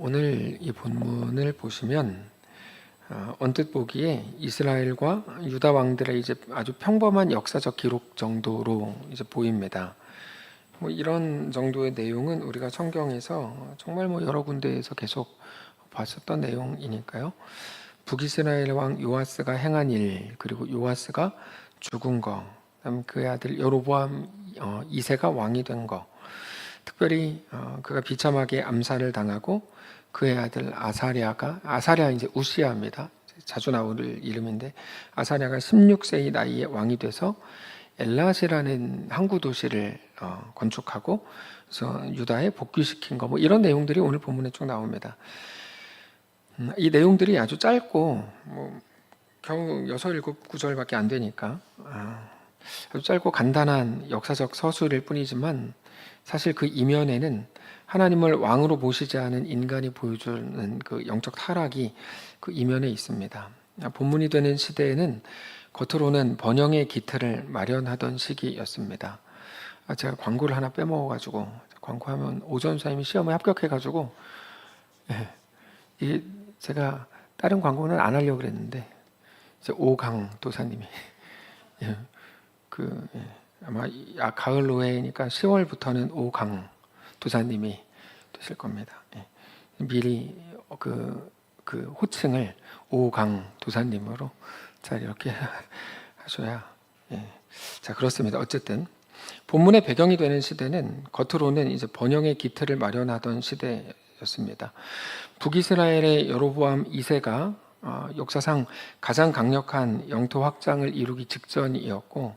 오늘 이 본문을 보시면 언뜻 보기에 이스라엘과 유다 왕들의 이제 아주 평범한 역사적 기록 정도로 이제 보입니다. 이런 정도의 내용은 우리가 성경에서 정말 여러 군데에서 계속 봤었던 내용이니까요. 북이스라엘 왕 요아스가 행한 일, 그리고 요아스가 죽은 거, 그다음 그의 아들 여로보암 2세가 왕이 된 거, 특별히 그가 비참하게 암살을 당하고 그의 아들 아사랴 이제 우시아입니다. 자주 나오는 이름인데 아사랴가 16세의 나이에 왕이 돼서 엘랏이라는 항구 도시를 건축하고 그래서 유다에 복귀시킨 거 이런 내용들이 오늘 본문에 쭉 나옵니다. 이 내용들이 아주 짧고 겨우 6, 7 구절밖에 안 되니까 아주 짧고 간단한 역사적 서술일 뿐이지만 사실 그 이면에는 하나님을 왕으로 모시지 않은 인간이 보여주는 그 영적 타락이 그 이면에 있습니다. 본문이 되는 시대에는 겉으로는 번영의 기틀을 마련하던 시기였습니다. 제가 광고를 하나 빼먹어가지고 광고하면 오전 선생님이 시험에 합격해가지고 제가 다른 광고는 안 하려고 그랬는데 이제 오강 도사님이 아마 가을 노회니까 10월부터는 오강 도사님이 되실 겁니다. 미리 그 호칭을 오강 도사님으로 잘 이렇게 하셔야. 자, 그렇습니다. 어쨌든 본문의 배경이 되는 시대는 겉으로는 이제 번영의 기틀을 마련하던 시대였습니다. 북이스라엘의 여로보암 2세가 역사상 가장 강력한 영토 확장을 이루기 직전이었고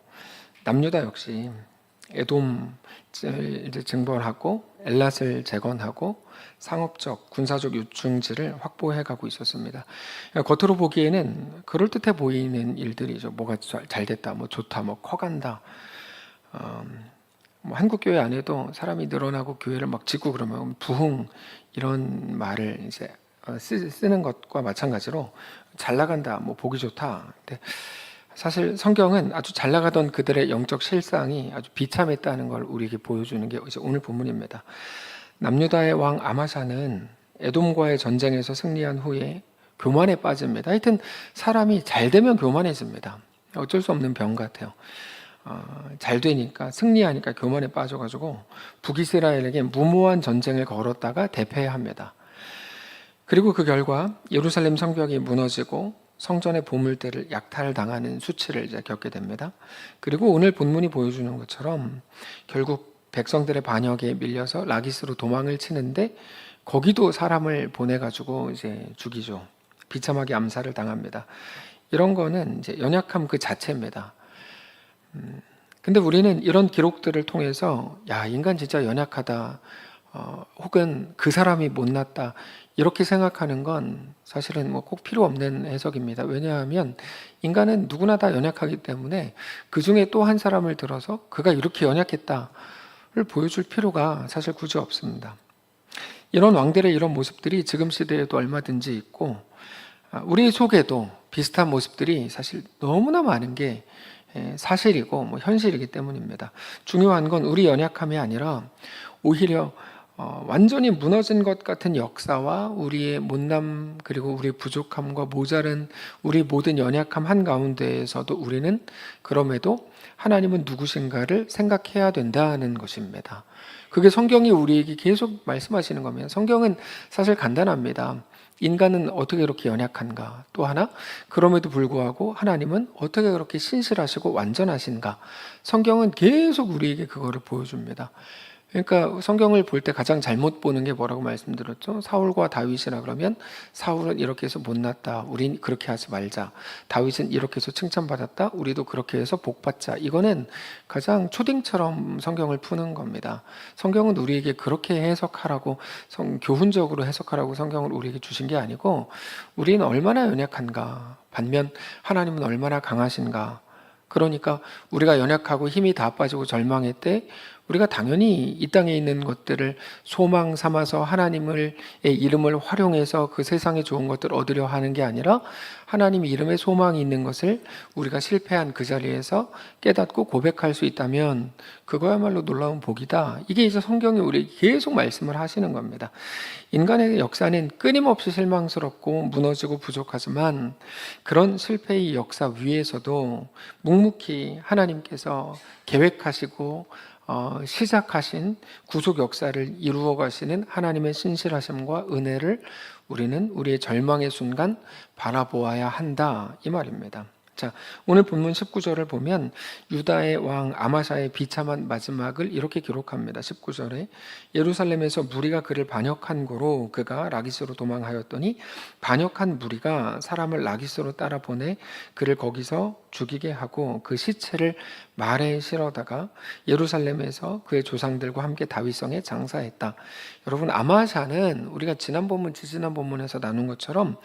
남유다 역시 에돔을 이제 증벌하고 엘랏을 재건하고 상업적, 군사적 요충지를 확보해가고 있었습니다. 겉으로 보기에는 그럴듯해 보이는 일들이죠. 뭐가 잘 됐다, 좋다, 커간다. 한국 교회 안에도 사람이 늘어나고 교회를 막 짓고 그러면 부흥 이런 말을 이제 쓰는 것과 마찬가지로 잘 나간다, 보기 좋다. 근데 사실 성경은 아주 잘 나가던 그들의 영적 실상이 아주 비참했다는 걸 우리에게 보여주는 게 이제 오늘 본문입니다. 남유다의 왕 아마샤는 에돔과의 전쟁에서 승리한 후에 교만에 빠집니다. 하여튼 사람이 잘 되면 교만해집니다. 어쩔 수 없는 병 같아요. 잘 되니까 승리하니까 교만에 빠져가지고 북이스라엘에게 무모한 전쟁을 걸었다가 대패합니다. 그리고 그 결과 예루살렘 성벽이 무너지고 성전의 보물들을 약탈당하는 수치를 이제 겪게 됩니다. 그리고 오늘 본문이 보여주는 것처럼 결국 백성들의 반역에 밀려서 라기스로 도망을 치는데 거기도 사람을 보내가지고 이제 죽이죠. 비참하게 암살을 당합니다. 이런 거는 이제 연약함 그 자체입니다. 근데 우리는 이런 기록들을 통해서 인간 진짜 연약하다, 혹은 그 사람이 못났다 이렇게 생각하는 건 사실은 꼭 필요 없는 해석입니다. 왜냐하면 인간은 누구나 다 연약하기 때문에 그 중에 또 한 사람을 들어서 그가 이렇게 연약했다를 보여줄 필요가 사실 굳이 없습니다. 이런 왕들의 이런 모습들이 지금 시대에도 얼마든지 있고 우리 속에도 비슷한 모습들이 사실 너무나 많은 게 사실이고 현실이기 때문입니다. 중요한 건 우리 연약함이 아니라 오히려 완전히 무너진 것 같은 역사와 우리의 못남 그리고 우리 부족함과 모자른 우리 모든 연약함 한가운데에서도 우리는 그럼에도 하나님은 누구신가를 생각해야 된다는 것입니다. 그게 성경이 우리에게 계속 말씀하시는 거면 성경은 사실 간단합니다. 인간은 어떻게 그렇게 연약한가? 또 하나, 그럼에도 불구하고 하나님은 어떻게 그렇게 신실하시고 완전하신가? 성경은 계속 우리에게 그거를 보여줍니다. 그러니까 성경을 볼 때 가장 잘못 보는 게 뭐라고 말씀드렸죠? 사울과 다윗이라 그러면 사울은 이렇게 해서 못났다, 우린 그렇게 하지 말자. 다윗은 이렇게 해서 칭찬받았다, 우리도 그렇게 해서 복받자. 이거는 가장 초딩처럼 성경을 푸는 겁니다. 성경은 우리에게 그렇게 해석하라고, 교훈적으로 해석하라고 성경을 우리에게 주신 게 아니고 우리는 얼마나 연약한가, 반면 하나님은 얼마나 강하신가. 그러니까 우리가 연약하고 힘이 다 빠지고 절망할 때 우리가 당연히 이 땅에 있는 것들을 소망 삼아서 하나님의 이름을 활용해서 그 세상에 좋은 것들을 얻으려 하는 게 아니라 하나님 이름에 소망이 있는 것을 우리가 실패한 그 자리에서 깨닫고 고백할 수 있다면 그거야말로 놀라운 복이다. 이게 이제 성경이 우리 계속 말씀을 하시는 겁니다. 인간의 역사는 끊임없이 실망스럽고 무너지고 부족하지만 그런 실패의 역사 위에서도 묵묵히 하나님께서 계획하시고 시작하신 구속 역사를 이루어 가시는 하나님의 신실하심과 은혜를 우리는 우리의 절망의 순간 바라보아야 한다, 이 말입니다. 자, 오늘 본문 19절을 보면 유다의 왕 아마샤의 비참한 마지막을 이렇게 기록합니다. 19절에 예루살렘에서 무리가 그를 반역한 고로 그가 라기스로 도망하였더니 반역한 무리가 사람을 라기스로 따라 보내 그를 거기서 죽이게 하고 그 시체를 말에 실어다가 예루살렘에서 그의 조상들과 함께 다윗성에 장사했다. 여러분, 아마샤는 우리가 지난 본문, 지지난 본문에서 나눈 것처럼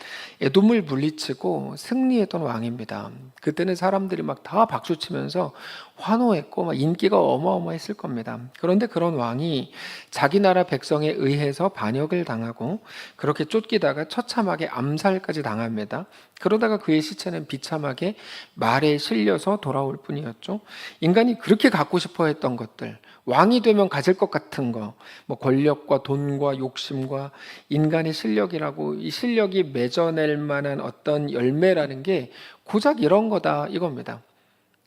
에돔을 물리치고 승리했던 왕입니다. 그때는 사람들이 막 다 박수치면서 환호했고 막 인기가 어마어마했을 겁니다. 그런데 그런 왕이 자기 나라 백성에 의해서 반역을 당하고 그렇게 쫓기다가 처참하게 암살까지 당합니다. 그러다가 그의 시체는 비참하게 말에 실려서 돌아올 뿐이었죠. 인간이 그렇게 갖고 싶어 했던 것들, 왕이 되면 가질 것 같은 거, 뭐 권력과 돈과 욕심과 인간의 실력이라고, 이 실력이 맺어낼 만한 어떤 열매라는 게 고작 이런 거다, 이겁니다.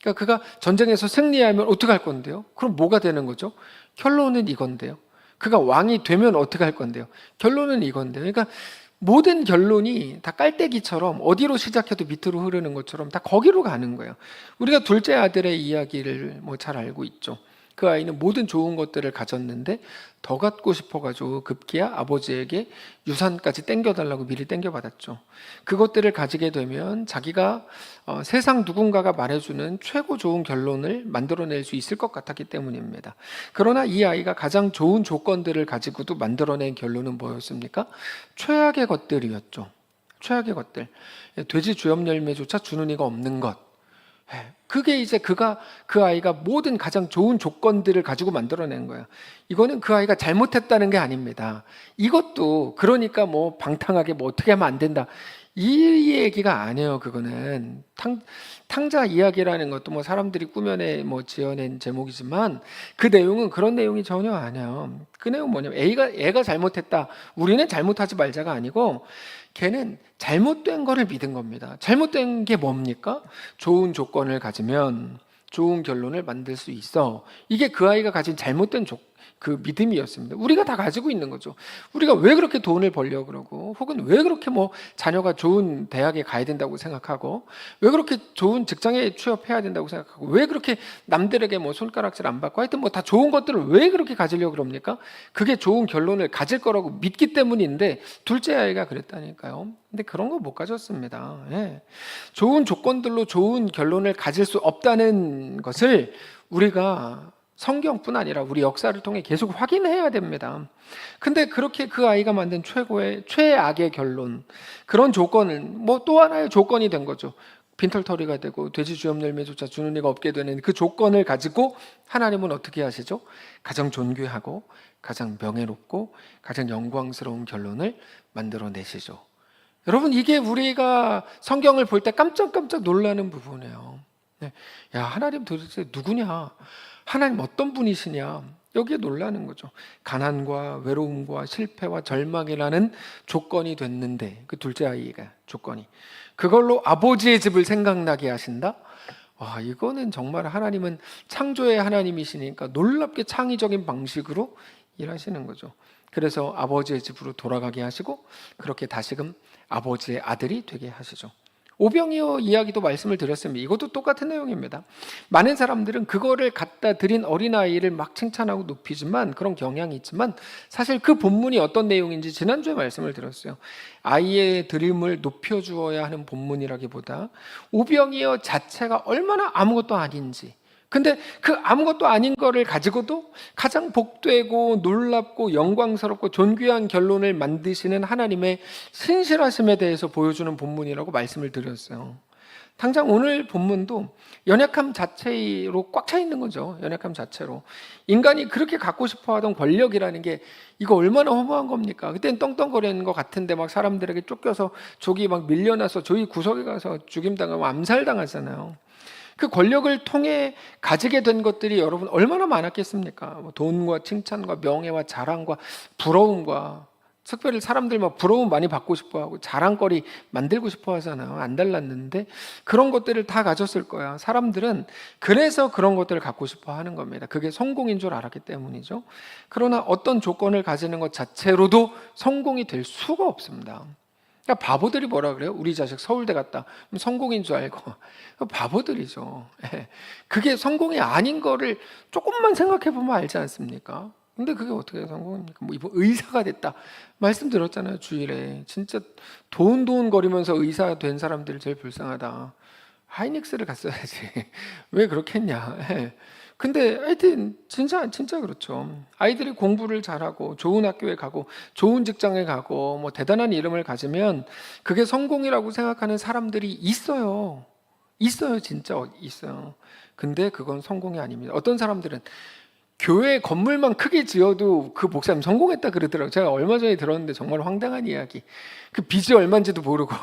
그러니까 그가 전쟁에서 승리하면 어떻게 할 건데요? 그럼 뭐가 되는 거죠? 결론은 이건데요. 그가 왕이 되면 어떻게 할 건데요? 결론은 이건데요. 그러니까 모든 결론이 다 깔때기처럼 어디로 시작해도 밑으로 흐르는 것처럼 다 거기로 가는 거예요. 우리가 둘째 아들의 이야기를 뭐 잘 알고 있죠. 그 아이는 모든 좋은 것들을 가졌는데 더 갖고 싶어가지고 급기야 아버지에게 유산까지 땡겨달라고 미리 땡겨받았죠. 그것들을 가지게 되면 자기가 세상 누군가가 말해주는 최고 좋은 결론을 만들어낼 수 있을 것 같았기 때문입니다. 그러나 이 아이가 가장 좋은 조건들을 가지고도 만들어낸 결론은 뭐였습니까? 최악의 것들이었죠. 최악의 것들. 돼지 주엽 열매조차 주는 이가 없는 것. 그게 이제 그 아이가 모든 가장 좋은 조건들을 가지고 만들어낸 거예요. 이거는 그 아이가 잘못했다는 게 아닙니다. 이것도 그러니까 뭐 방탕하게 뭐 어떻게 하면 안 된다, 이 얘기가 아니에요. 그거는 탕자 이야기라는 것도 뭐 사람들이 꾸며내 뭐 지어낸 제목이지만 그 내용은 그런 내용이 전혀 아니에요. 그 내용 뭐냐면 애가 잘못했다, 우리는 잘못하지 말자가 아니고 걔는 잘못된 거를 믿은 겁니다. 잘못된 게 뭡니까? 좋은 조건을 가지면 좋은 결론을 만들 수 있어. 이게 그 아이가 가진 잘못된 그 믿음이었습니다. 우리가 다 가지고 있는 거죠. 우리가 왜 그렇게 돈을 벌려고 그러고, 혹은 왜 그렇게 뭐 자녀가 좋은 대학에 가야 된다고 생각하고, 왜 그렇게 좋은 직장에 취업해야 된다고 생각하고, 왜 그렇게 남들에게 뭐 손가락질 안 받고, 하여튼 뭐 다 좋은 것들을 왜 그렇게 가지려고 그럽니까? 그게 좋은 결론을 가질 거라고 믿기 때문인데, 둘째 아이가 그랬다니까요. 근데 그런 거 못 가졌습니다. 예. 좋은 조건들로 좋은 결론을 가질 수 없다는 것을 우리가 성경뿐 아니라 우리 역사를 통해 계속 확인해야 됩니다. 근데 그렇게 그 아이가 만든 최악의 결론, 그런 조건은 뭐 또 하나의 조건이 된 거죠. 빈털터리가 되고 돼지 주엽 열매조차 주는 이가 없게 되는 그 조건을 가지고 하나님은 어떻게 하시죠? 가장 존귀하고 가장 명예롭고 가장 영광스러운 결론을 만들어내시죠. 여러분, 이게 우리가 성경을 볼 때 깜짝깜짝 놀라는 부분이에요. 야, 하나님 도대체 누구냐? 하나님 어떤 분이시냐? 여기에 놀라는 거죠. 가난과 외로움과 실패와 절망이라는 조건이 됐는데, 그 둘째 아이가 조건이 그걸로 아버지의 집을 생각나게 하신다? 와, 이거는 정말 하나님은 창조의 하나님이시니까 놀랍게 창의적인 방식으로 일하시는 거죠. 그래서 아버지의 집으로 돌아가게 하시고 그렇게 다시금 아버지의 아들이 되게 하시죠. 오병이어 이야기도 말씀을 드렸습니다. 이것도 똑같은 내용입니다. 많은 사람들은 그거를 갖다 드린 어린아이를 막 칭찬하고 높이지만, 그런 경향이 있지만 사실 그 본문이 어떤 내용인지 지난주에 말씀을 드렸어요. 아이의 드림을 높여주어야 하는 본문이라기보다 오병이어 자체가 얼마나 아무것도 아닌지, 근데 그 아무것도 아닌 거를 가지고도 가장 복되고 놀랍고 영광스럽고 존귀한 결론을 만드시는 하나님의 신실하심에 대해서 보여주는 본문이라고 말씀을 드렸어요. 당장 오늘 본문도 연약함 자체로 꽉 차 있는 거죠. 연약함 자체로. 인간이 그렇게 갖고 싶어 하던 권력이라는 게 이거 얼마나 허무한 겁니까? 그때는 떵떵거리는 것 같은데 막 사람들에게 쫓겨서 족이 막 밀려나서 조이 구석에 가서 죽임당하고 암살당하잖아요. 그 권력을 통해 가지게 된 것들이 여러분 얼마나 많았겠습니까? 뭐 돈과 칭찬과 명예와 자랑과 부러움과, 특별히 사람들 막 부러움 많이 받고 싶어 하고 자랑거리 만들고 싶어 하잖아요. 안 달랐는데 그런 것들을 다 가졌을 거야. 사람들은 그래서 그런 것들을 갖고 싶어 하는 겁니다. 그게 성공인 줄 알았기 때문이죠. 그러나 어떤 조건을 가지는 것 자체로도 성공이 될 수가 없습니다. 그러니까 바보들이 뭐라 그래요? 우리 자식 서울대 갔다. 그럼 성공인 줄 알고. 바보들이죠. 그게 성공이 아닌 거를 조금만 생각해 보면 알지 않습니까? 근데 그게 어떻게 성공입니까? 뭐 이번 의사가 됐다. 말씀드렸잖아요, 주일에. 진짜 돈 거리면서 의사 된 사람들이 제일 불쌍하다. 하이닉스를 갔어야지. 왜 그렇게 했냐. 근데 하여튼 진짜 그렇죠. 아이들이 공부를 잘하고 좋은 학교에 가고 좋은 직장에 가고 뭐 대단한 이름을 가지면 그게 성공이라고 생각하는 사람들이 있어요. 있어요, 진짜 있어요. 근데 그건 성공이 아닙니다. 어떤 사람들은 교회 건물만 크게 지어도 그 목사님 성공했다 그러더라고요. 제가 얼마 전에 들었는데 정말 황당한 이야기. 그 빚이 얼마인지도 모르고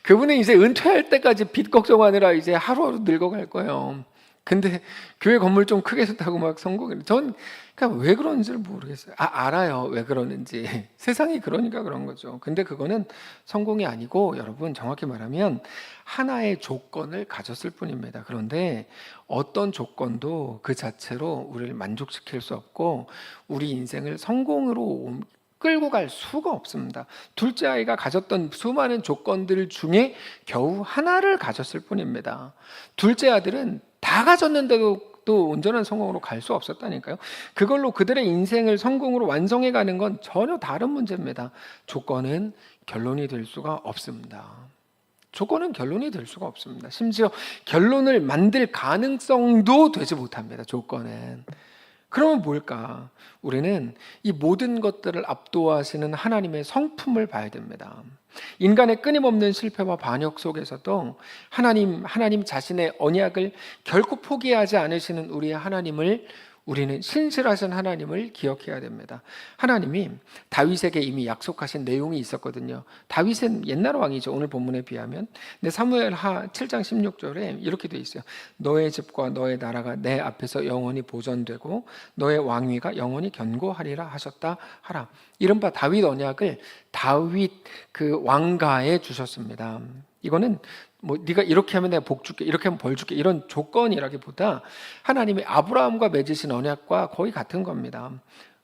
그분은 이제 은퇴할 때까지 빚 걱정하느라 이제 하루하루 늙어갈 거예요. 근데 교회 건물 좀 크게 졌다고 막 성공을. 전 그러니까 왜 그런지를 모르겠어요. 알아요. 왜 그러는지. 세상이 그러니까 그런 거죠. 근데 그거는 성공이 아니고 여러분 정확히 말하면 하나의 조건을 가졌을 뿐입니다. 그런데 어떤 조건도 그 자체로 우리를 만족시킬 수 없고 우리 인생을 성공으로 끌고 갈 수가 없습니다. 둘째 아이가 가졌던 수많은 조건들 중에 겨우 하나를 가졌을 뿐입니다. 둘째 아들은 다 가졌는데도 또 온전한 성공으로 갈 수 없었다니까요. 그걸로 그들의 인생을 성공으로 완성해 가는 건 전혀 다른 문제입니다. 조건은 결론이 될 수가 없습니다. 조건은 결론이 될 수가 없습니다. 심지어 결론을 만들 가능성도 되지 못합니다. 조건은. 그러면 뭘까? 우리는 이 모든 것들을 압도하시는 하나님의 성품을 봐야 됩니다. 인간의 끊임없는 실패와 반역 속에서도 하나님 자신의 언약을 결코 포기하지 않으시는 우리의 하나님을, 우리는 신실하신 하나님을 기억해야 됩니다. 하나님이 다윗에게 이미 약속하신 내용이 있었거든요. 다윗은 옛날 왕이죠. 오늘 본문에 비하면. 근데 사무엘하 7장 16절에 이렇게 돼 있어요. 너의 집과 너의 나라가 내 앞에서 영원히 보존되고 너의 왕위가 영원히 견고하리라 하셨다 하라. 이른바 다윗 언약을 다윗 그 왕가에 주셨습니다. 이거는 뭐 네가 이렇게 하면 내가 복 줄게, 이렇게 하면 벌 줄게, 이런 조건이라기보다 하나님이 아브라함과 맺으신 언약과 거의 같은 겁니다.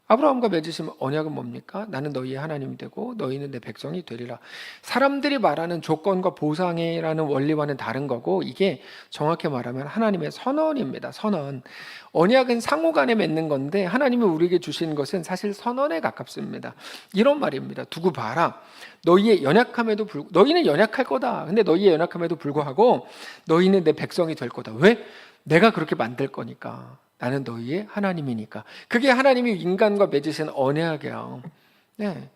아브라함과 맺으신 언약은 뭡니까? 나는 너희의 하나님이 되고 너희는 내 백성이 되리라. 사람들이 말하는 조건과 보상이라는 원리와는 다른 거고, 이게 정확히 말하면 하나님의 선언입니다. 선언. 언약은 상호 간에 맺는 건데 하나님이 우리에게 주신 것은 사실 선언에 가깝습니다. 이런 말입니다. 두고 봐라. 너희의 연약함에도 너희는 연약할 거다. 근데 너희의 연약함에도 불구하고 너희는 내 백성이 될 거다. 왜? 내가 그렇게 만들 거니까. 나는 너희의 하나님이니까. 그게 하나님이 인간과 맺으신 언약이에요. 네.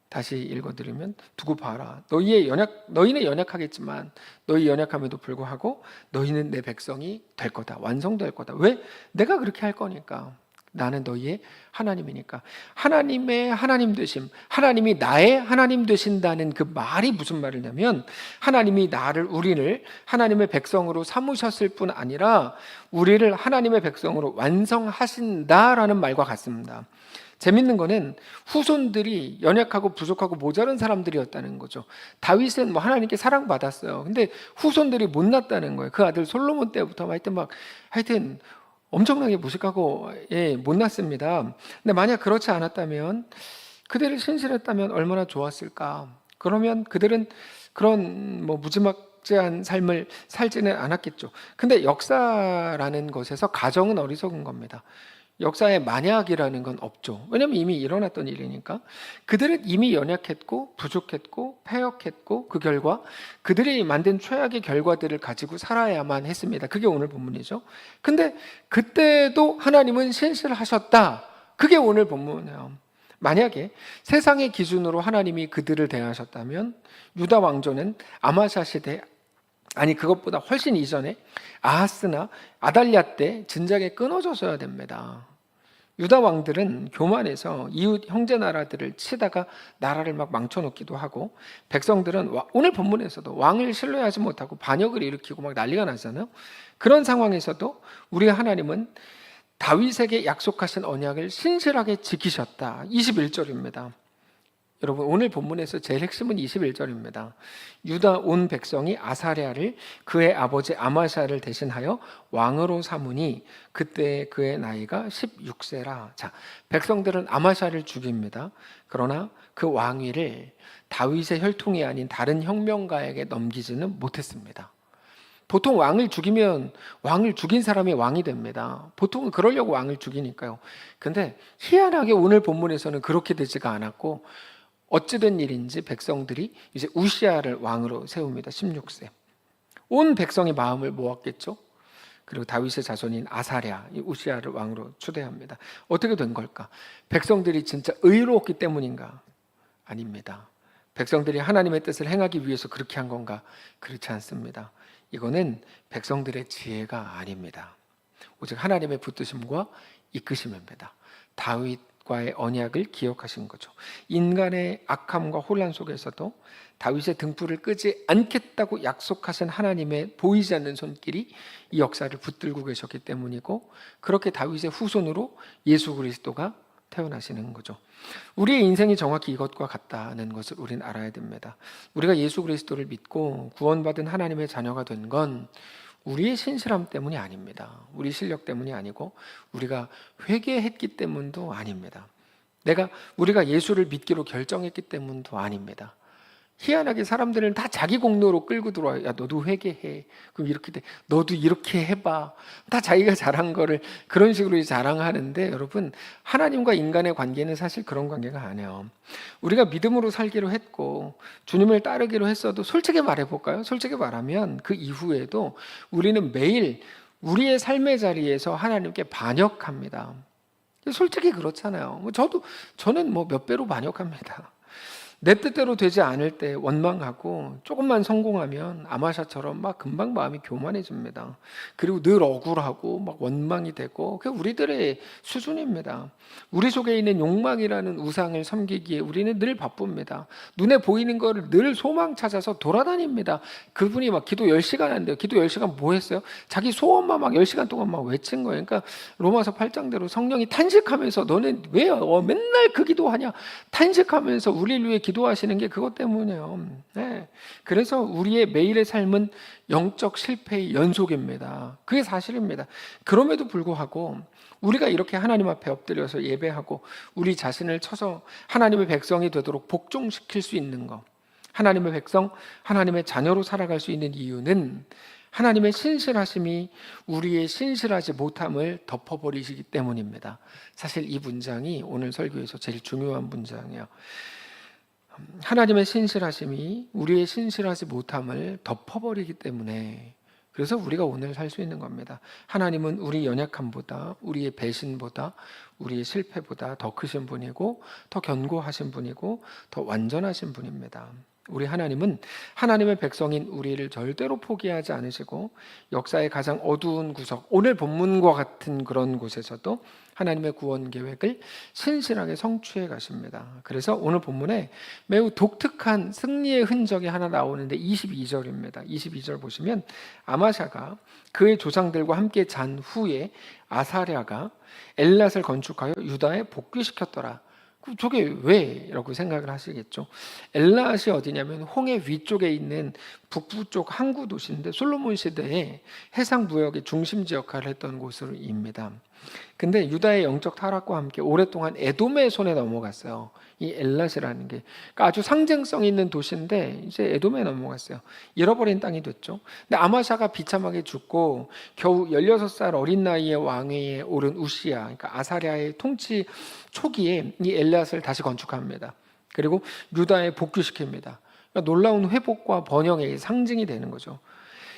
다시 읽어드리면 두고 봐라. 너희는 연약하겠지만 너희 연약함에도 불구하고 너희는 내 백성이 될 거다. 완성될 거다. 왜? 내가 그렇게 할 거니까. 나는 너희의 하나님이니까. 하나님의 하나님 되심, 하나님이 나의 하나님 되신다는 그 말이 무슨 말이냐면 하나님이 우리를 하나님의 백성으로 삼으셨을 뿐 아니라 우리를 하나님의 백성으로 완성하신다라는 말과 같습니다. 재밌는 거는 후손들이 연약하고 부족하고 모자란 사람들이었다는 거죠. 다윗은 뭐 하나님께 사랑받았어요. 근데 후손들이 못났다는 거예요. 그 아들 솔로몬 때부터 하여튼 엄청나게 무식하고 못났습니다. 근데 만약 그렇지 않았다면, 그들이 신실했다면 얼마나 좋았을까. 그러면 그들은 그런 무지막지한 삶을 살지는 않았겠죠. 근데 역사라는 것에서 가정은 어리석은 겁니다. 역사에 만약이라는 건 없죠. 왜냐하면 이미 일어났던 일이니까. 그들은 이미 연약했고 부족했고 패역했고 그 결과 그들이 만든 최악의 결과들을 가지고 살아야만 했습니다. 그게 오늘 본문이죠. 근데 그때도 하나님은 신실하셨다. 그게 오늘 본문이에요. 만약에 세상의 기준으로 하나님이 그들을 대하셨다면 유다 왕조는 아마샤 시대 아니 그것보다 훨씬 이전에 아하스나 아달랴 때 진작에 끊어졌어야 됩니다. 유다 왕들은 교만해서 이웃 형제 나라들을 치다가 나라를 막 망쳐놓기도 하고, 백성들은 오늘 본문에서도 왕을 신뢰하지 못하고 반역을 일으키고 막 난리가 나잖아요. 그런 상황에서도 우리 하나님은 다윗에게 약속하신 언약을 신실하게 지키셨다. 21절입니다. 여러분 오늘 본문에서 제일 핵심은 21절입니다. 유다 온 백성이 아사랴를 그의 아버지 아마샤를 대신하여 왕으로 삼으니 그때 그의 나이가 16세라. 자, 백성들은 아마샤를 죽입니다. 그러나 그 왕위를 다윗의 혈통이 아닌 다른 혁명가에게 넘기지는 못했습니다. 보통 왕을 죽이면 왕을 죽인 사람이 왕이 됩니다. 보통은 그러려고 왕을 죽이니까요. 근데 희한하게 오늘 본문에서는 그렇게 되지가 않았고, 어찌된 일인지 백성들이 이제 우시아를 왕으로 세웁니다. 16세. 온 백성의 마음을 모았겠죠. 그리고 다윗의 자손인 아사랴, 이 우시아를 왕으로 추대합니다. 어떻게 된 걸까? 백성들이 진짜 의로웠기 때문인가? 아닙니다. 백성들이 하나님의 뜻을 행하기 위해서 그렇게 한 건가? 그렇지 않습니다. 이거는 백성들의 지혜가 아닙니다. 오직 하나님의 붙드심과 이끄심입니다. 다윗과의 언약을 기억하신 거죠. 인간의 악함과 혼란 속에서도 다윗의 등불을 끄지 않겠다고 약속하신 하나님의 보이지 않는 손길이 이 역사를 붙들고 계셨기 때문이고, 그렇게 다윗의 후손으로 예수 그리스도가 태어나시는 거죠. 우리의 인생이 정확히 이것과 같다는 것을 우리는 알아야 됩니다. 우리가 예수 그리스도를 믿고 구원받은 하나님의 자녀가 된 건 우리의 신실함 때문이 아닙니다. 우리 실력 때문이 아니고 우리가 회개했기 때문도 아닙니다. 우리가 예수를 믿기로 결정했기 때문도 아닙니다. 희한하게 사람들은 다 자기 공로로 끌고 들어와요. 야, 너도 회개해. 그럼 이렇게 돼. 너도 이렇게 해봐. 다 자기가 잘한 거를 그런 식으로 자랑하는데, 여러분, 하나님과 인간의 관계는 사실 그런 관계가 아니에요. 우리가 믿음으로 살기로 했고 주님을 따르기로 했어도 솔직히 말해볼까요? 솔직히 말하면 그 이후에도 우리는 매일 우리의 삶의 자리에서 하나님께 반역합니다. 솔직히 그렇잖아요. 저는 몇 배로 반역합니다. 내 뜻대로 되지 않을 때 원망하고, 조금만 성공하면 아마샤처럼 막 금방 마음이 교만해집니다. 그리고 늘 억울하고 막 원망이 되고, 그게 우리들의 수준입니다. 우리 속에 있는 욕망이라는 우상을 섬기기에 우리는 늘 바쁩니다. 눈에 보이는 거를 늘 소망 찾아서 돌아다닙니다. 그분이 막 기도 10시간 한대요. 기도 10시간 뭐 했어요? 자기 소원만 막 10시간 동안 막 외친 거예요. 그러니까 로마서 8장대로 성령이 탄식하면서 너는 왜 맨날 그 기도하냐? 탄식하면서 우리를 위해 기도하시는 게 그것 때문이에요. 네. 그래서 우리의 매일의 삶은 영적 실패의 연속입니다. 그게 사실입니다. 그럼에도 불구하고 우리가 이렇게 하나님 앞에 엎드려서 예배하고 우리 자신을 쳐서 하나님의 백성이 되도록 복종시킬 수 있는 것, 하나님의 백성, 하나님의 자녀로 살아갈 수 있는 이유는 하나님의 신실하심이 우리의 신실하지 못함을 덮어버리시기 때문입니다. 사실 이 문장이 오늘 설교에서 제일 중요한 문장이에요. 하나님의 신실하심이 우리의 신실하지 못함을 덮어버리기 때문에, 그래서 우리가 오늘 살 수 있는 겁니다. 하나님은 우리 연약함보다, 우리의 배신보다, 우리의 실패보다 더 크신 분이고, 더 견고하신 분이고, 더 완전하신 분입니다. 우리 하나님은 하나님의 백성인 우리를 절대로 포기하지 않으시고, 역사의 가장 어두운 구석, 오늘 본문과 같은 그런 곳에서도 하나님의 구원 계획을 신실하게 성취해 가십니다. 그래서 오늘 본문에 매우 독특한 승리의 흔적이 하나 나오는데 22절입니다. 22절 보시면 아마샤가 그의 조상들과 함께 잔 후에 아사랴가 엘랏을 건축하여 유다에 복귀시켰더라. 저게 왜? 라고 생각을 하시겠죠. 엘랏이 어디냐면 홍해 위쪽에 있는 북부 쪽 항구 도시인데 솔로몬 시대에 해상 무역의 중심지 역할을 했던 곳입니다. 근데 유다의 영적 타락과 함께 오랫동안 에돔의 손에 넘어갔어요. 이 엘랏이라는 게 그러니까 아주 상징성 있는 도시인데 이제 에돔에 넘어갔어요. 잃어버린 땅이 됐죠. 근데 아마샤가 비참하게 죽고 겨우 16살 어린 나이에 왕위에 오른 우시야, 그러니까 아사랴의 통치 초기에 이 엘랏을 다시 건축합니다. 그리고 유다에 복귀시킵니다. 그러니까 놀라운 회복과 번영의 상징이 되는 거죠.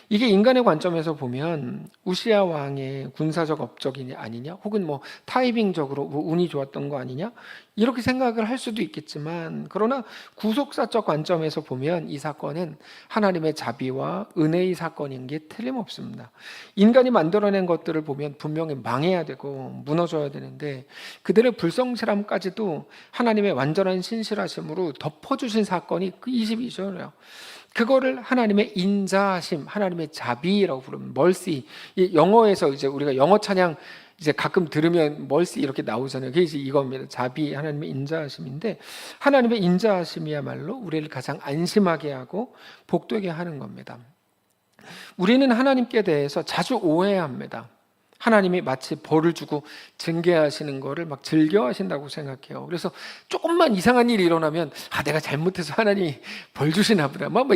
이게 인간의 관점에서 보면 우시아 왕의 군사적 업적이 아니냐, 혹은 뭐 타이밍적으로 뭐 운이 좋았던 거 아니냐, 이렇게 생각을 할 수도 있겠지만, 그러나 구속사적 관점에서 보면 이 사건은 하나님의 자비와 은혜의 사건인 게 틀림없습니다. 인간이 만들어낸 것들을 보면 분명히 망해야 되고 무너져야 되는데, 그들의 불성실함까지도 하나님의 완전한 신실하심으로 덮어주신 사건이 그 22절이에요. 그거를 하나님의 인자하심, 하나님의 자비라고 부르면 mercy. 이 영어에서 이제 우리가 영어 찬양 이제 가끔 들으면 mercy 이렇게 나오잖아요. 그게 이제 이겁니다. 자비, 하나님의 인자하심인데, 하나님의 인자하심이야말로 우리를 가장 안심하게 하고 복되게 하는 겁니다. 우리는 하나님께 대해서 자주 오해합니다. 하나님이 마치 벌을 주고 징계하시는 거를 막 즐겨하신다고 생각해요. 그래서 조금만 이상한 일이 일어나면 내가 잘못해서 하나님이 벌 주시나 보다 막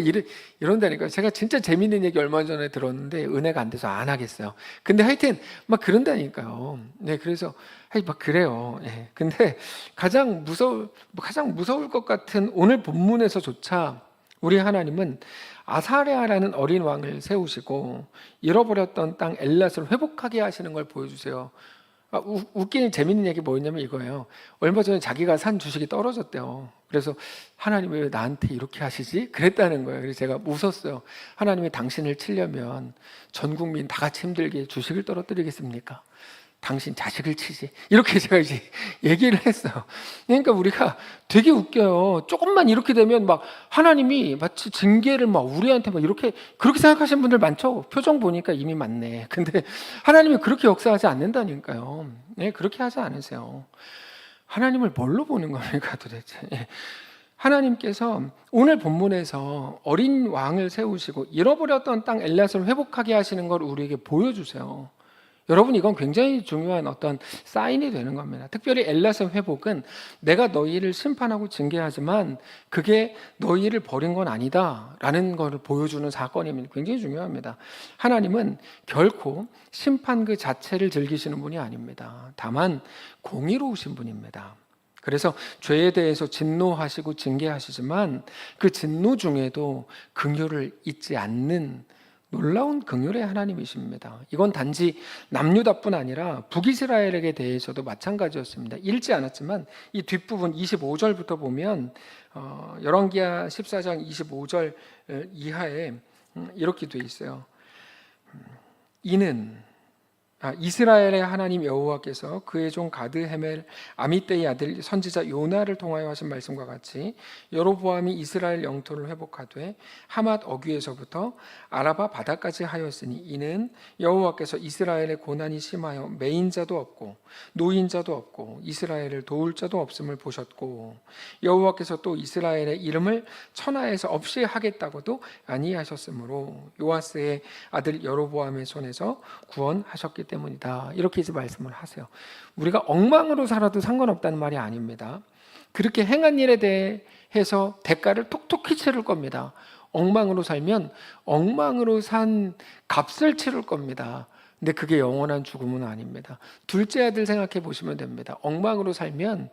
이런다니까요. 제가 진짜 재밌는 얘기 얼마 전에 들었는데 은혜가 안 돼서 안 하겠어요. 근데 하여튼 막 그런다니까요. 네, 그래서 막 그래요. 네. 근데 가장 무서울 것 같은 오늘 본문에서조차 우리 하나님은 아사랴라는 어린 왕을 세우시고 잃어버렸던 땅 엘랏을 회복하게 하시는 걸 보여주세요. 웃기는 재밌는 얘기 뭐였냐면 이거예요. 얼마 전에 자기가 산 주식이 떨어졌대요. 그래서 하나님이 왜 나한테 이렇게 하시지? 그랬다는 거예요. 그래서 제가 웃었어요. 하나님이 당신을 치려면 전 국민 다 같이 힘들게 주식을 떨어뜨리겠습니까? 당신 자식을 치지. 이렇게 제가 이제 얘기를 했어요. 그러니까 우리가 되게 웃겨요. 조금만 이렇게 되면 막 하나님이 마치 징계를 막 우리한테 막 이렇게 그렇게 생각하시는 분들 많죠. 표정 보니까 이미 많네. 근데 하나님이 그렇게 역사하지 않는다니까요. 네, 그렇게 하지 않으세요. 하나님을 뭘로 보는 겁니까 도대체? 하나님께서 오늘 본문에서 어린 왕을 세우시고 잃어버렸던 땅 엘랏을 회복하게 하시는 걸 우리에게 보여주세요. 여러분, 이건 굉장히 중요한 어떤 사인이 되는 겁니다. 특별히 엘랏의 회복은 내가 너희를 심판하고 징계하지만 그게 너희를 버린 건 아니다 라는 것을 보여주는 사건입니다. 굉장히 중요합니다. 하나님은 결코 심판 그 자체를 즐기시는 분이 아닙니다. 다만 공의로우신 분입니다. 그래서 죄에 대해서 진노하시고 징계하시지만 그 진노 중에도 긍휼을 잊지 않는 놀라운 긍휼의 하나님이십니다. 이건 단지 남유다뿐 아니라 북이스라엘에게 대해서도 마찬가지였습니다. 읽지 않았지만 이 뒷부분 25절부터 보면 열왕기하 14장 25절 이하에 이렇게 돼 있어요. 이는 이스라엘의 하나님 여호와께서 그의 종 가드 헤멜 아미떼의 아들 선지자 요나를 통하여 하신 말씀과 같이 여로보암이 이스라엘 영토를 회복하되 하맛 어귀에서부터 아라바 바다까지 하였으니 이는 여호와께서 이스라엘의 고난이 심하여 매인자도 없고 노인자도 없고 이스라엘을 도울 자도 없음을 보셨고 여호와께서 또 이스라엘의 이름을 천하에서 없이 하겠다고도 아니하셨으므로 요아스의 아들 여로보암의 손에서 구원하셨기 때문이다. 이렇게 이제 말씀을 하세요. 우리가 엉망으로 살아도 상관없다는 말이 아닙니다. 그렇게 행한 일에 대해서 대가를 톡톡히 치를 겁니다. 엉망으로 살면 엉망으로 산 값을 치를 겁니다. 근데 그게 영원한 죽음은 아닙니다. 둘째 아들 생각해 보시면 됩니다. 엉망으로 살면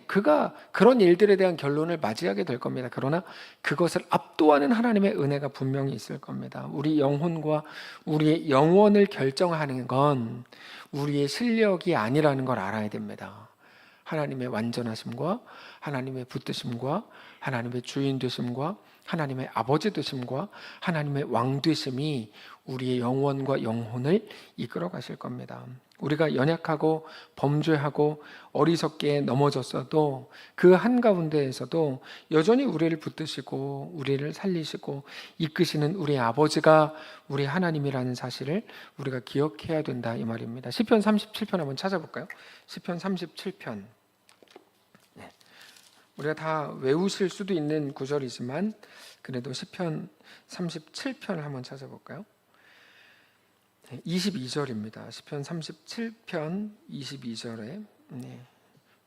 그가 그런 일들에 대한 결론을 맞이하게 될 겁니다. 그러나 그것을 압도하는 하나님의 은혜가 분명히 있을 겁니다. 우리 영혼과 우리의 영원을 결정하는 건 우리의 실력이 아니라는 걸 알아야 됩니다. 하나님의 완전하심과 하나님의 붙드심과 하나님의 주인 되심과 하나님의 아버지 되심과 하나님의 왕 되심이 우리의 영혼과 영혼을 이끌어 가실 겁니다. 우리가 연약하고 범죄하고 어리석게 넘어졌어도 그 한가운데에서도 여전히 우리를 붙드시고 우리를 살리시고 이끄시는 우리 아버지가 우리 하나님이라는 사실을 우리가 기억해야 된다 이 말입니다. 시편 37편 한번 찾아볼까요? 시편 37편. 우리가 다 외우실 수도 있는 구절이지만 그래도 시편 37편을 한번 찾아볼까요? 22절입니다. 시편 37편 22절에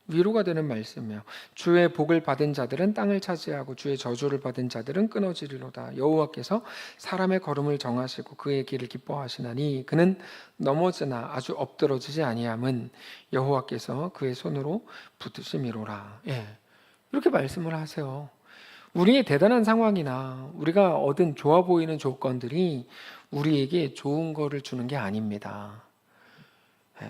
위로가 되는 말씀이에요. 주의 복을 받은 자들은 땅을 차지하고 주의 저주를 받은 자들은 끊어지리로다. 여호와께서 사람의 걸음을 정하시고 그의 길을 기뻐하시나니 그는 넘어지나 아주 엎드러지지 아니함은 여호와께서 그의 손으로 붙드심이로라. 이렇게 말씀을 하세요. 우리의 대단한 상황이나 우리가 얻은 좋아 보이는 조건들이 우리에게 좋은 거를 주는 게 아닙니다.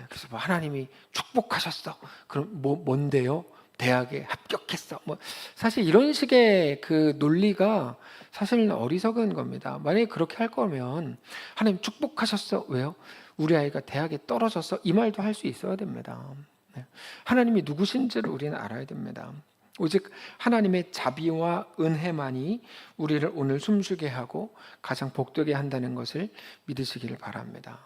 그래서 뭐 하나님이 축복하셨어. 그럼 뭔데요? 대학에 합격했어. 뭐 사실 이런 식의 그 논리가 사실은 어리석은 겁니다. 만약에 그렇게 할 거면 하나님 축복하셨어. 왜요? 우리 아이가 대학에 떨어졌어. 이 말도 할 수 있어야 됩니다. 하나님이 누구신지를 우리는 알아야 됩니다. 오직 하나님의 자비와 은혜만이 우리를 오늘 숨쉬게 하고 가장 복되게 한다는 것을 믿으시기를 바랍니다.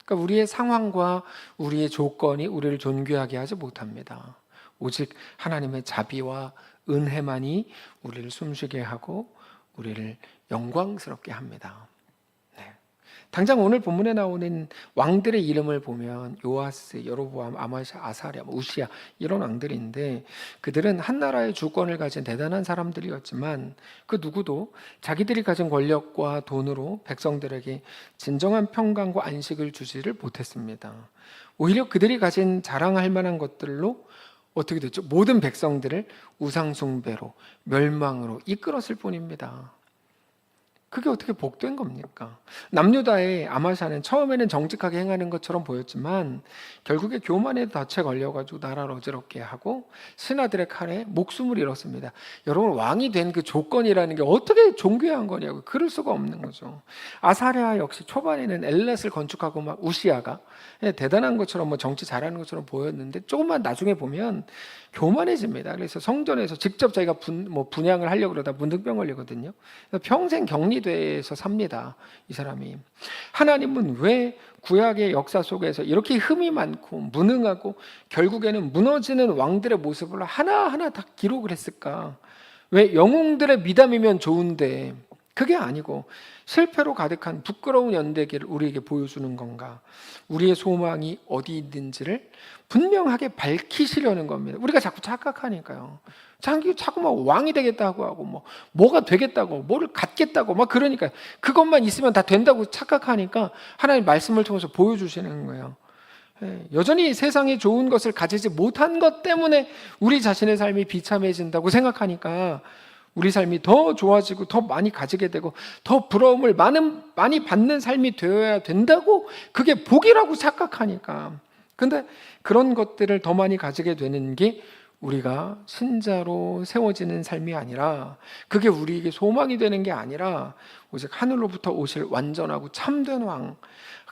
그러니까 우리의 상황과 우리의 조건이 우리를 존귀하게 하지 못합니다. 오직 하나님의 자비와 은혜만이 우리를 숨쉬게 하고 우리를 영광스럽게 합니다. 네. 당장 오늘 본문에 나오는 왕들의 이름을 보면 요아스, 여로보암, 아마시아, 아사랴, 우시야 이런 왕들인데 그들은 한 나라의 주권을 가진 대단한 사람들이었지만 그 누구도 자기들이 가진 권력과 돈으로 백성들에게 진정한 평강과 안식을 주지를 못했습니다. 오히려 그들이 가진 자랑할 만한 것들로 어떻게 됐죠? 모든 백성들을 우상숭배로 멸망으로 이끌었을 뿐입니다. 그게 어떻게 복된 겁니까? 남유다의 아마샤는 처음에는 정직하게 행하는 것처럼 보였지만 결국에 교만에 덫에 걸려가지고 나라를 어지럽게 하고 신하들의 칼에 목숨을 잃었습니다. 여러분 왕이 된 그 조건이라는 게 어떻게 존귀한 거냐고 그럴 수가 없는 거죠. 아사랴 역시 초반에는 엘렛을 건축하고 막 우시아가 대단한 것처럼 뭐 정치 잘하는 것처럼 보였는데 조금만 나중에 보면 교만해집니다. 그래서 성전에서 직접 자기가 분양을 하려고 그러다 문득병 걸리거든요. 평생 격리돼서 삽니다. 이 사람이. 하나님은 왜 구약의 역사 속에서 이렇게 흠이 많고 무능하고 결국에는 무너지는 왕들의 모습을 하나하나 다 기록을 했을까? 왜 영웅들의 미담이면 좋은데 그게 아니고 실패로 가득한 부끄러운 연대기를 우리에게 보여주는 건가? 우리의 소망이 어디 있는지를 분명하게 밝히시려는 겁니다. 우리가 자꾸 착각하니까요. 자꾸 막 왕이 되겠다고 하고 뭐가 되겠다고 뭐를 갖겠다고 막 그러니까 그것만 있으면 다 된다고 착각하니까 하나님 말씀을 통해서 보여주시는 거예요. 여전히 세상에 좋은 것을 가지지 못한 것 때문에 우리 자신의 삶이 비참해진다고 생각하니까 우리 삶이 더 좋아지고 더 많이 가지게 되고 더 부러움을 많이 받는 삶이 되어야 된다고 그게 복이라고 착각하니까. 근데 그런 것들을 더 많이 가지게 되는 게 우리가 신자로 세워지는 삶이 아니라 그게 우리에게 소망이 되는 게 아니라 오직 하늘로부터 오실 완전하고 참된 왕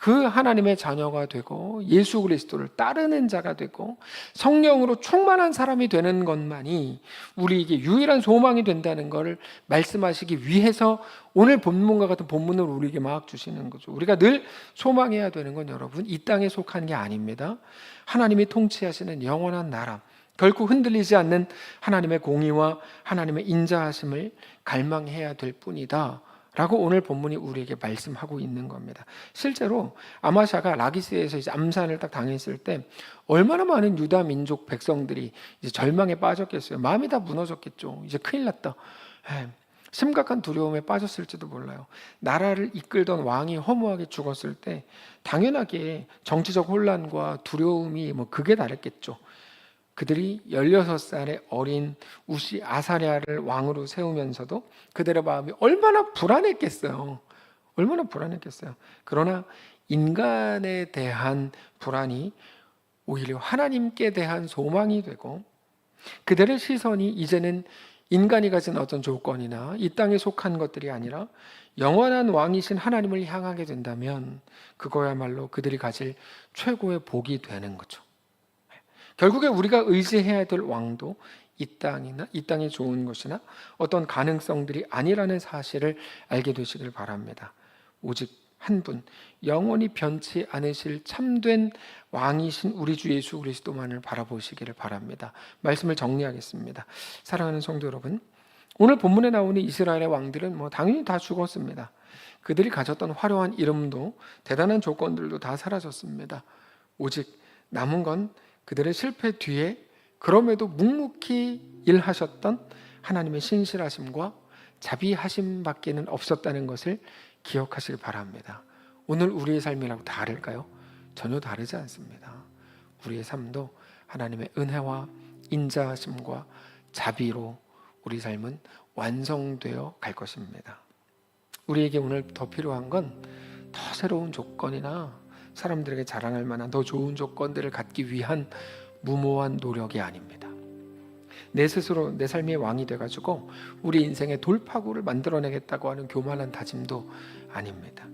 그 하나님의 자녀가 되고 예수 그리스도를 따르는 자가 되고 성령으로 충만한 사람이 되는 것만이 우리에게 유일한 소망이 된다는 것을 말씀하시기 위해서 오늘 본문과 같은 본문을 우리에게 막 주시는 거죠. 우리가 늘 소망해야 되는 건 여러분 이 땅에 속한 게 아닙니다. 하나님이 통치하시는 영원한 나라 결코 흔들리지 않는 하나님의 공의와 하나님의 인자하심을 갈망해야 될 뿐이다 라고 오늘 본문이 우리에게 말씀하고 있는 겁니다. 실제로 아마샤가 라기스에서 이제 암산을 딱 당했을 때 얼마나 많은 유다 민족 백성들이 이제 절망에 빠졌겠어요. 마음이 다 무너졌겠죠. 이제 큰일 났다. 심각한 두려움에 빠졌을지도 몰라요. 나라를 이끌던 왕이 허무하게 죽었을 때 당연하게 정치적 혼란과 두려움이 극에 달했겠죠. 그들이 16살의 어린 우시 아사랴를 왕으로 세우면서도 그들의 마음이 얼마나 불안했겠어요. 얼마나 불안했겠어요. 그러나 인간에 대한 불안이 오히려 하나님께 대한 소망이 되고 그들의 시선이 이제는 인간이 가진 어떤 조건이나 이 땅에 속한 것들이 아니라 영원한 왕이신 하나님을 향하게 된다면 그거야말로 그들이 가질 최고의 복이 되는 거죠. 결국에 우리가 의지해야 될 왕도 이 땅이 좋은 것이나 어떤 가능성들이 아니라는 사실을 알게 되시길 바랍니다. 오직 한 분, 영원히 변치 않으실 참된 왕이신 우리 주 예수 그리스도만을 바라보시기를 바랍니다. 말씀을 정리하겠습니다. 사랑하는 성도 여러분, 오늘 본문에 나오는 이스라엘의 왕들은 당연히 다 죽었습니다. 그들이 가졌던 화려한 이름도 대단한 조건들도 다 사라졌습니다. 오직 남은 건 그들의 실패 뒤에 그럼에도 묵묵히 일하셨던 하나님의 신실하심과 자비하심밖에는 없었다는 것을 기억하시길 바랍니다. 오늘 우리의 삶이라고 다를까요? 전혀 다르지 않습니다. 우리의 삶도 하나님의 은혜와 인자하심과 자비로 우리 삶은 완성되어 갈 것입니다. 우리에게 오늘 더 필요한 건 더 새로운 조건이나 사람들에게 자랑할 만한 더 좋은 조건들을 갖기 위한 무모한 노력이 아닙니다. 내 스스로 내 삶의 왕이 돼가지고 우리 인생의 돌파구를 만들어내겠다고 하는 교만한 다짐도 아닙니다.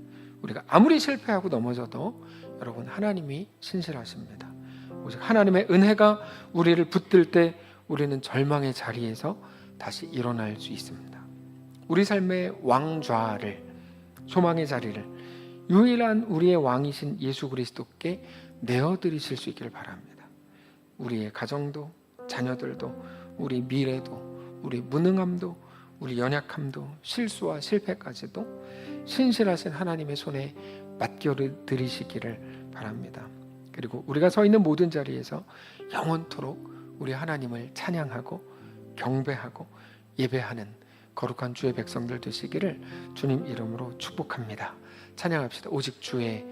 우리가 아무리 실패하고 넘어져도 여러분, 하나님이 신실하십니다. 오직 하나님의 은혜가 우리를 붙들 때 우리는 절망의 자리에서 다시 일어날 수 있습니다. 우리 삶의 왕좌를, 소망의 자리를 유일한 우리의 왕이신 예수 그리스도께 내어드리실 수 있기를 바랍니다. 우리의 가정도, 자녀들도, 우리 미래도, 우리 무능함도, 우리 연약함도, 실수와 실패까지도 신실하신 하나님의 손에 맡겨드리시기를 바랍니다. 그리고 우리가 서 있는 모든 자리에서 영원토록 우리 하나님을 찬양하고 경배하고 예배하는 거룩한 주의 백성들 되시기를 주님 이름으로 축복합니다. 찬양합시다. 오직 주의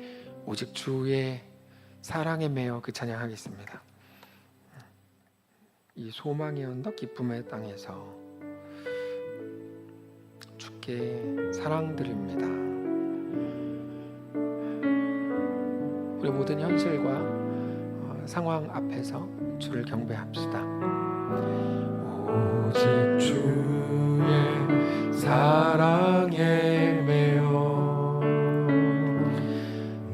사랑에 매여 그 찬양하겠습니다. 이 소망의 언덕 기쁨의 땅에서 주께 사랑드립니다. 우리 모든 현실과 상황 앞에서 주를 경배합시다. 오직 주의 사랑에 매여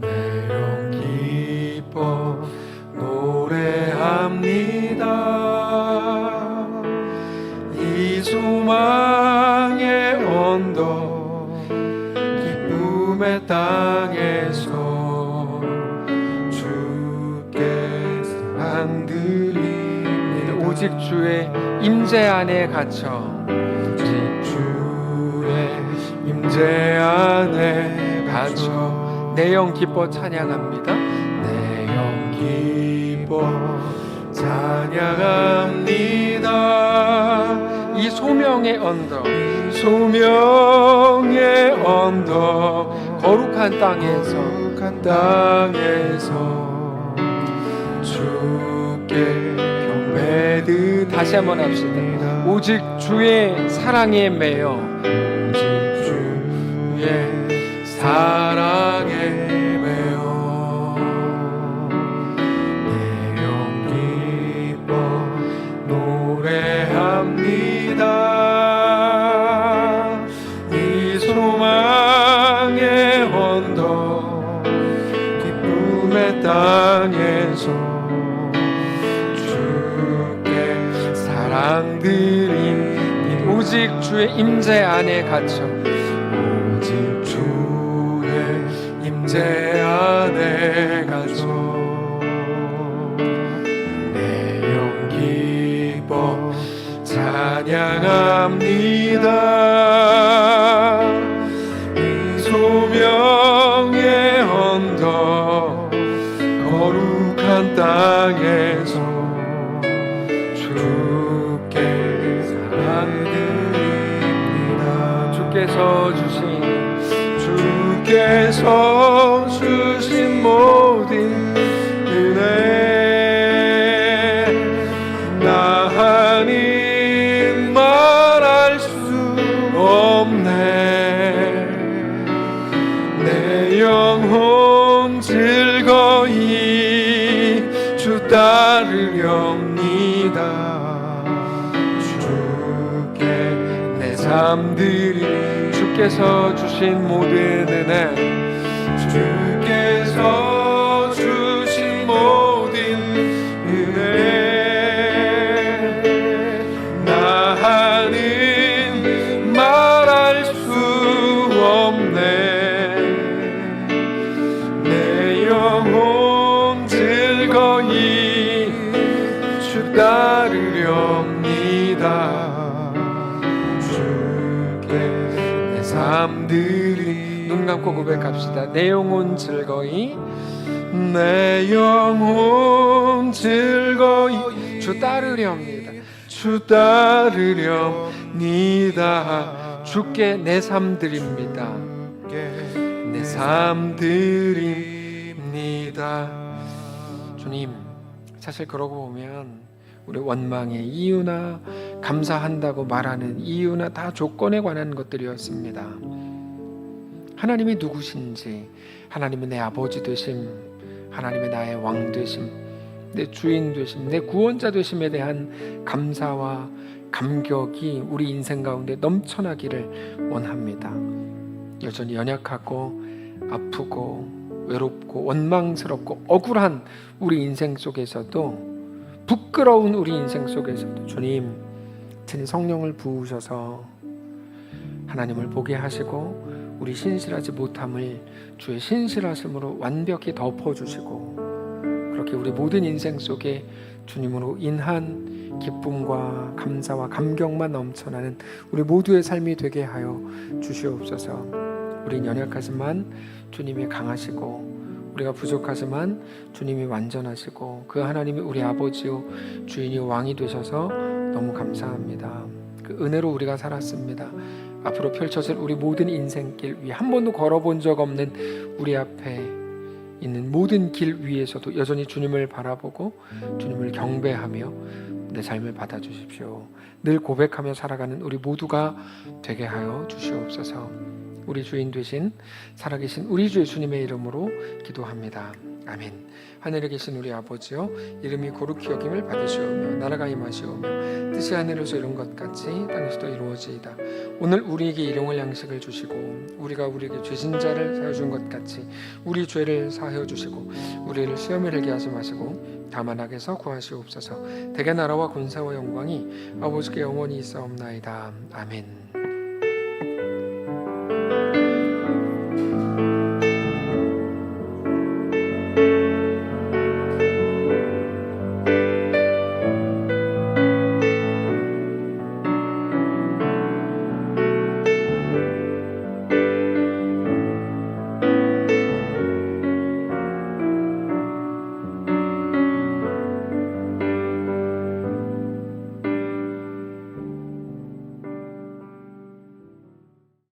내 영 기뻐 노래합니다. 이 소망의 언덕 기쁨의 땅에서 주께 사랑드립니다. 오직 주의 임재 안에 갇혀 오직 주의 임재 안에 갇혀 내 영 기뻐 찬양합니다. 내 영 기뻐 찬양합니다. 이 소명의 언덕 거룩한 땅에서 주께 경배드. 다시 한번 합시다. 오직 주의 사랑에 매여 오직 주의 사랑에 매여 내 영 기뻐 노래합니다. 이 소망의 언덕 기쁨의 땅에서 주께 사랑드린 오직 주의 임재 안에 갇혀 오직 주의 임재 안에 갇혀 내 영 기뻐 찬양합니다. 이 소명의 언덕 거룩한 땅에서 주께 사랑드립니다. 주께서 주신 모든 은혜 나는 말할 수 없네. 내 영혼 즐거이 주 따르렵니다. 주께 내 삶들이 주께서 주신 모든 은혜 주께서 주신 모든 은혜 나는 말할 수 없네. 내 영혼 즐거이 주 따르렵니다. 주께 내 삶들이 눈 감고 고백합시다. 내 영혼 즐거이 내 영혼 즐거이 주 따르렵니다. 주 따르렵니다. 주께 내 삶 드립니다. 내 삶 드립니다. 주님, 사실 그러고 보면 우리 원망의 이유나 감사한다고 말하는 이유나 다 조건에 관한 것들이었습니다. 하나님이 누구신지, 하나님이 내 아버지 되심, 하나님이 나의 왕 되심, 내 주인 되심, 내 구원자 되심에 대한 감사와 감격이 우리 인생 가운데 넘쳐나기를 원합니다. 여전히 연약하고 아프고 외롭고 원망스럽고 억울한 우리 인생 속에서도, 부끄러운 우리 인생 속에서도 주님 성령을 부으셔서 하나님을 보게 하시고 우리 신실하지 못함을 주의 신실하심으로 완벽히 덮어주시고, 그렇게 우리 모든 인생 속에 주님으로 인한 기쁨과 감사와 감격만 넘쳐나는 우리 모두의 삶이 되게 하여 주시옵소서. 우린 연약하지만 주님이 강하시고, 우리가 부족하지만 주님이 완전하시고, 그 하나님이 우리 아버지요 주인이요 왕이 되셔서 너무 감사합니다. 그 은혜로 우리가 살았습니다. 앞으로 펼쳐질 우리 모든 인생길 위에 한 번도 걸어본 적 없는 우리 앞에 있는 모든 길 위에서도 여전히 주님을 바라보고 주님을 경배하며 내 삶을 받아주십시오. 늘 고백하며 살아가는 우리 모두가 되게 하여 주시옵소서. 우리 주인 되신 살아계신 우리 주 예수님의 이름으로 기도합니다. 아멘. 하늘에 계신 우리 아버지여, 이름이 거룩히 여김을 받으시오며 나라가 임하시오며 뜻이 하늘에서 이룬 것 같이 땅에서도 이루어지이다. 오늘 우리에게 일용할 양식을 주시고 우리가 우리에게 죄진 자를 사하여 준 것 같이 우리 죄를 사하여 주시고 우리를 시험에 들게 하지 마시고 다만 악에서 구하시옵소서. 대개 나라와 권세와 영광이 아버지께 영원히 있사옵나이다. 아멘.